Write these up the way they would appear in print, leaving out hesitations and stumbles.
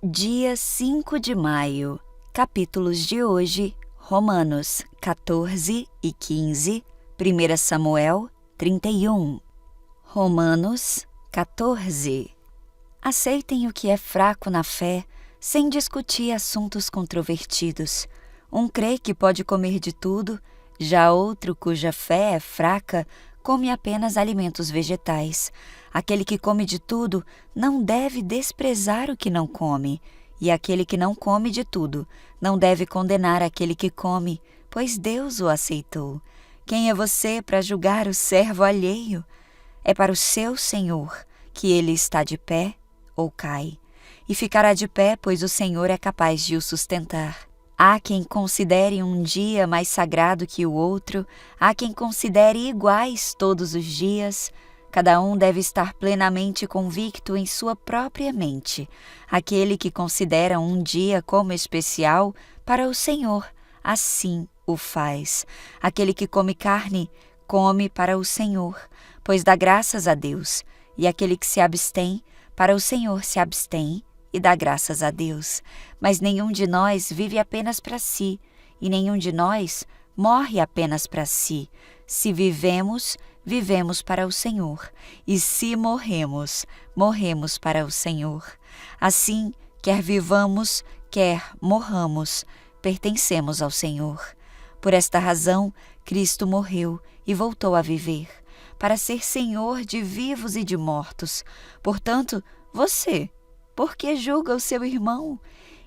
Dia 5 de maio, capítulos de hoje, Romanos 14 e 15, 1 Samuel 31. Romanos 14. Aceitem o que é fraco na fé, sem discutir assuntos controvertidos. Um crê que pode comer de tudo, já outro, cuja fé é fraca, come apenas alimentos vegetais. Aquele que come de tudo não deve desprezar o que não come, e aquele que não come de tudo não deve condenar aquele que come, pois Deus o aceitou. Quem é você para julgar o servo alheio? É para o seu Senhor que ele está de pé ou cai, e ficará de pé, pois o Senhor é capaz de o sustentar. Há quem considere um dia mais sagrado que o outro, há quem considere iguais todos os dias. Cada um deve estar plenamente convicto em sua própria mente. Aquele que considera um dia como especial para o Senhor, assim o faz. Aquele que come carne, come para o Senhor, pois dá graças a Deus. E aquele que se abstém, para o Senhor se abstém e dá graças a Deus. Mas nenhum de nós vive apenas para si, e nenhum de nós morre apenas para si. Se vivemos, vivemos para o Senhor, e se morremos, morremos para o Senhor. Assim, quer vivamos, quer morramos, pertencemos ao Senhor. Por esta razão, Cristo morreu e voltou a viver, para ser Senhor de vivos e de mortos. Portanto, você, por que julga o seu irmão?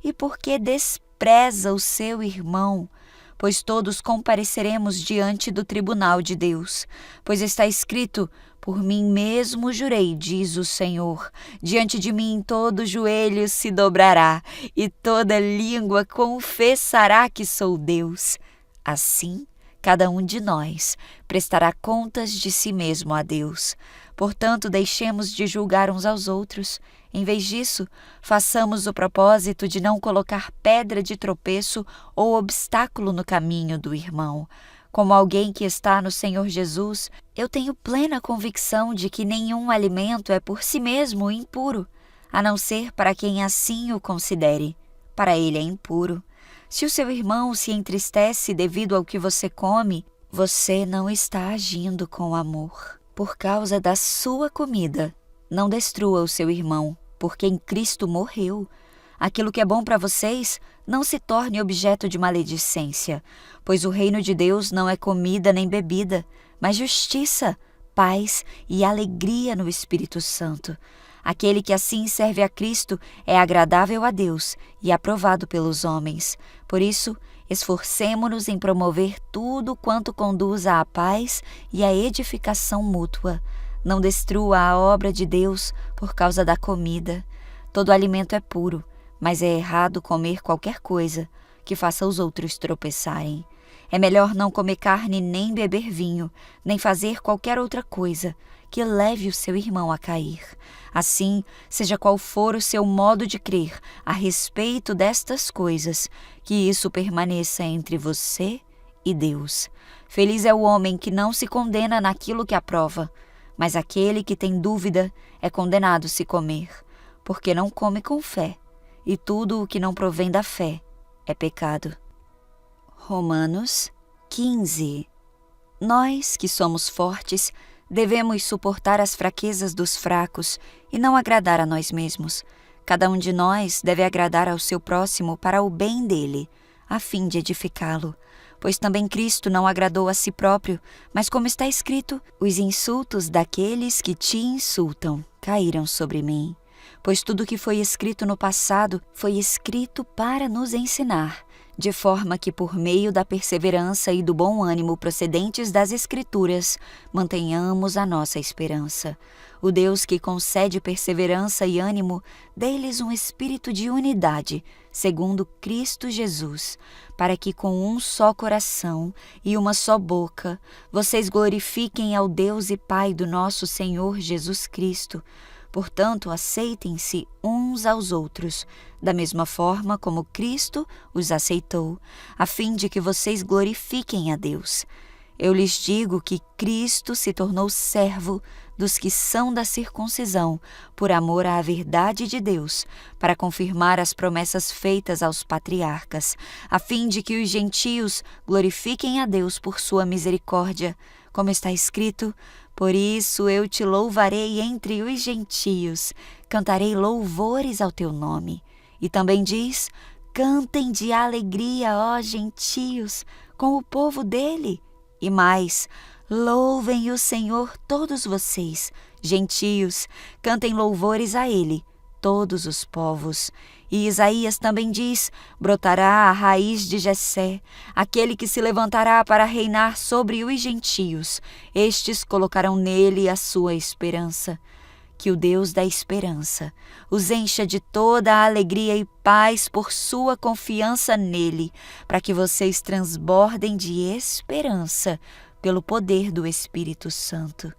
E por que despreza o seu irmão? Pois todos compareceremos diante do tribunal de Deus. Pois está escrito: por mim mesmo jurei, diz o Senhor, diante de mim todo joelho se dobrará, e toda língua confessará que sou Deus. Assim, cada um de nós prestará contas de si mesmo a Deus. Portanto, deixemos de julgar uns aos outros. Em vez disso, façamos o propósito de não colocar pedra de tropeço ou obstáculo no caminho do irmão. Como alguém que está no Senhor Jesus, eu tenho plena convicção de que nenhum alimento é por si mesmo impuro, a não ser para quem assim o considere. Para ele é impuro. Se o seu irmão se entristece devido ao que você come, você não está agindo com amor. Por causa da sua comida, não destrua o seu irmão, porque em Cristo morreu. Aquilo que é bom para vocês não se torne objeto de maledicência, pois o reino de Deus não é comida nem bebida, mas justiça, paz e alegria no Espírito Santo. Aquele que assim serve a Cristo é agradável a Deus e aprovado pelos homens. Por isso, esforcemo-nos em promover tudo quanto conduza à paz e à edificação mútua. Não destrua a obra de Deus por causa da comida. Todo alimento é puro, mas é errado comer qualquer coisa que faça os outros tropeçarem. É melhor não comer carne, nem beber vinho, nem fazer qualquer outra coisa que leve o seu irmão a cair. Assim, seja qual for o seu modo de crer a respeito destas coisas, que isso permaneça entre você e Deus. Feliz é o homem que não se condena naquilo que aprova, mas aquele que tem dúvida é condenado se comer, porque não come com fé, e tudo o que não provém da fé é pecado. Romanos 15. Nós, que somos fortes, devemos suportar as fraquezas dos fracos e não agradar a nós mesmos. Cada um de nós deve agradar ao seu próximo para o bem dele, a fim de edificá-lo. Pois também Cristo não agradou a si próprio, mas como está escrito, os insultos daqueles que te insultam caíram sobre mim. Pois tudo que foi escrito no passado foi escrito para nos ensinar, de forma que por meio da perseverança e do bom ânimo procedentes das Escrituras, mantenhamos a nossa esperança. O Deus que concede perseverança e ânimo, dê-lhes um espírito de unidade, segundo Cristo Jesus, para que com um só coração e uma só boca, vocês glorifiquem ao Deus e Pai do nosso Senhor Jesus Cristo. Portanto, aceitem-se uns aos outros, da mesma forma como Cristo os aceitou, a fim de que vocês glorifiquem a Deus. Eu lhes digo que Cristo se tornou servo dos que são da circuncisão, por amor à verdade de Deus, para confirmar as promessas feitas aos patriarcas, a fim de que os gentios glorifiquem a Deus por sua misericórdia, como está escrito: por isso eu te louvarei entre os gentios, cantarei louvores ao teu nome. E também diz: cantem de alegria, ó gentios, com o povo dele. E mais: louvem o Senhor todos vocês, gentios, cantem louvores a ele, todos os povos. E Isaías também diz: brotará a raiz de Jessé, aquele que se levantará para reinar sobre os gentios. Estes colocarão nele a sua esperança. Que o Deus da esperança os encha de toda a alegria e paz por sua confiança nele, para que vocês transbordem de esperança pelo poder do Espírito Santo.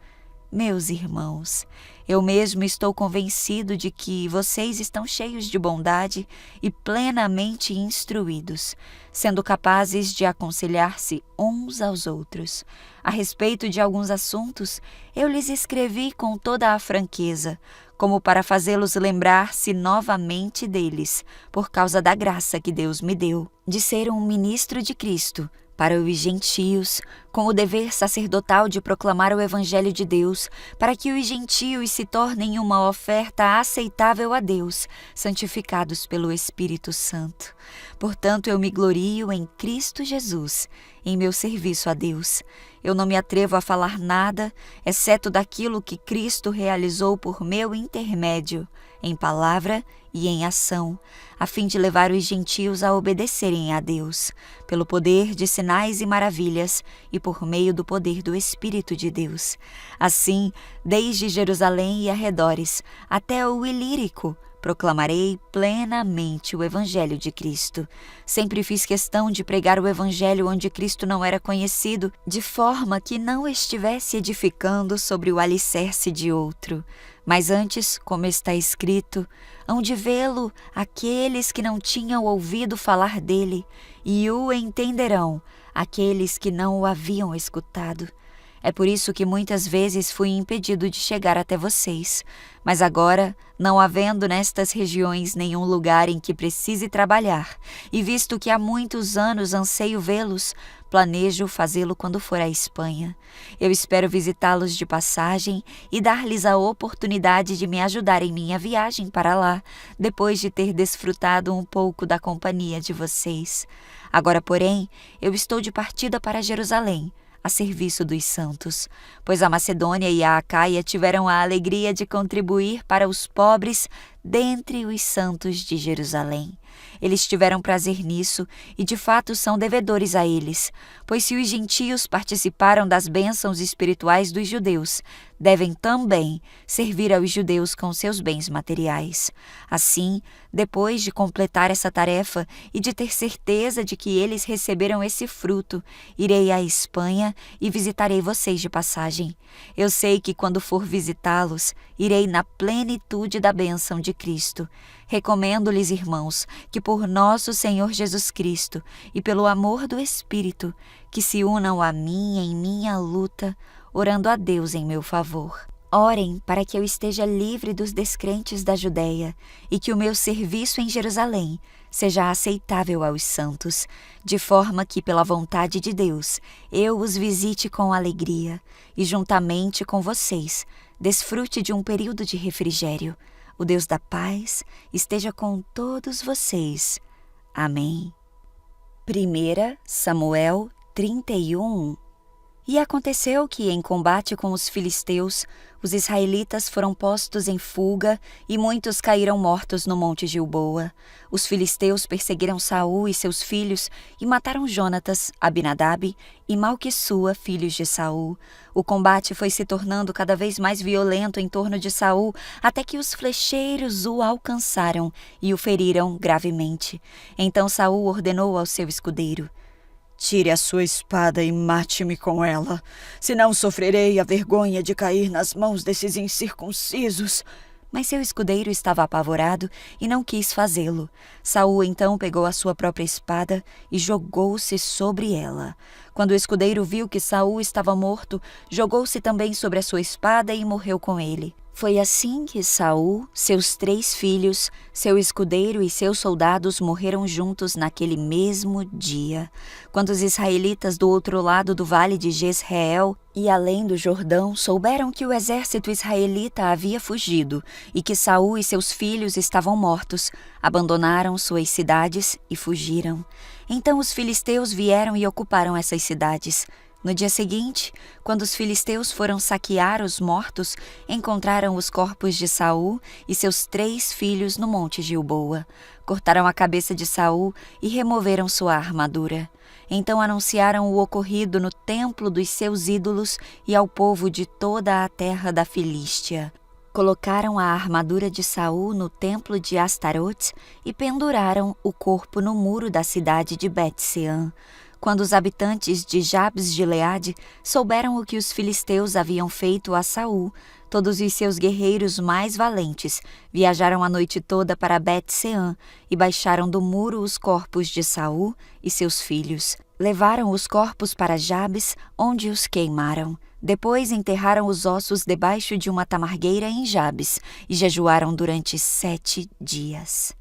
Meus irmãos, eu mesmo estou convencido de que vocês estão cheios de bondade e plenamente instruídos, sendo capazes de aconselhar-se uns aos outros. A respeito de alguns assuntos, eu lhes escrevi com toda a franqueza, como para fazê-los lembrar-se novamente deles, por causa da graça que Deus me deu, de ser um ministro de Cristo, para os gentios, com o dever sacerdotal de proclamar o Evangelho de Deus, para que os gentios se tornem uma oferta aceitável a Deus, santificados pelo Espírito Santo. Portanto, eu me glorio em Cristo Jesus, em meu serviço a Deus. Eu não me atrevo a falar nada, exceto daquilo que Cristo realizou por meu intermédio, em palavra e em ação, a fim de levar os gentios a obedecerem a Deus, pelo poder de sinais e maravilhas e por meio do poder do Espírito de Deus. Assim, desde Jerusalém e arredores até o Ilírico, proclamarei plenamente o Evangelho de Cristo. Sempre fiz questão de pregar o Evangelho onde Cristo não era conhecido, de forma que não estivesse edificando sobre o alicerce de outro. Mas antes, como está escrito, hão de vê-lo aqueles que não tinham ouvido falar dele, e o entenderão aqueles que não o haviam escutado. É por isso que muitas vezes fui impedido de chegar até vocês. Mas agora, não havendo nestas regiões nenhum lugar em que precise trabalhar, e visto que há muitos anos anseio vê-los, planejo fazê-lo quando for à Espanha. Eu espero visitá-los de passagem e dar-lhes a oportunidade de me ajudar em minha viagem para lá, depois de ter desfrutado um pouco da companhia de vocês. Agora, porém, eu estou de partida para Jerusalém, a serviço dos santos, pois a Macedônia e a Acaia tiveram a alegria de contribuir para os pobres dentre os santos de Jerusalém. Eles tiveram prazer nisso e de fato são devedores a eles, pois se os gentios participaram das bênçãos espirituais dos judeus, devem também servir aos judeus com seus bens materiais. Assim, depois de completar essa tarefa e de ter certeza de que eles receberam esse fruto, irei à Espanha e visitarei vocês de passagem. Eu sei que quando for visitá-los, irei na plenitude da bênção de Cristo. Recomendo-lhes, irmãos, que por nosso Senhor Jesus Cristo e pelo amor do Espírito, que se unam a mim em minha luta, orando a Deus em meu favor. Orem para que eu esteja livre dos descrentes da Judéia e que o meu serviço em Jerusalém seja aceitável aos santos, de forma que, pela vontade de Deus, eu os visite com alegria e, juntamente com vocês, desfrute de um período de refrigério. O Deus da paz esteja com todos vocês. Amém. 1 Samuel 31. E aconteceu que, em combate com os filisteus, os israelitas foram postos em fuga e muitos caíram mortos no monte Gilboa. Os filisteus perseguiram Saul e seus filhos e mataram Jonatas, Abinadab e Malquissua, filhos de Saul. O combate foi se tornando cada vez mais violento em torno de Saul, até que os flecheiros o alcançaram e o feriram gravemente. Então Saul ordenou ao seu escudeiro: tire a sua espada e mate-me com ela, senão sofrerei a vergonha de cair nas mãos desses incircuncisos. Mas seu escudeiro estava apavorado e não quis fazê-lo. Saul então pegou a sua própria espada e jogou-se sobre ela. Quando o escudeiro viu que Saul estava morto, jogou-se também sobre a sua espada e morreu com ele. Foi assim que Saul, seus 3 filhos, seu escudeiro e seus soldados morreram juntos naquele mesmo dia. Quando os israelitas do outro lado do vale de Jezreel e além do Jordão souberam que o exército israelita havia fugido e que Saul e seus filhos estavam mortos, abandonaram suas cidades e fugiram. Então os filisteus vieram e ocuparam essas cidades. No dia seguinte, quando os filisteus foram saquear os mortos, encontraram os corpos de Saul e seus 3 filhos no monte Gilboa. Cortaram a cabeça de Saul e removeram sua armadura. Então anunciaram o ocorrido no templo dos seus ídolos e ao povo de toda a terra da Filístia. Colocaram a armadura de Saul no templo de Astarote e penduraram o corpo no muro da cidade de Bet-sean. Quando os habitantes de Jabes-Gileade souberam o que os filisteus haviam feito a Saul, todos os seus guerreiros mais valentes viajaram a noite toda para Bet-sean e baixaram do muro os corpos de Saul e seus filhos. Levaram os corpos para Jabes, onde os queimaram. Depois enterraram os ossos debaixo de uma tamargueira em Jabes e jejuaram durante 7 dias.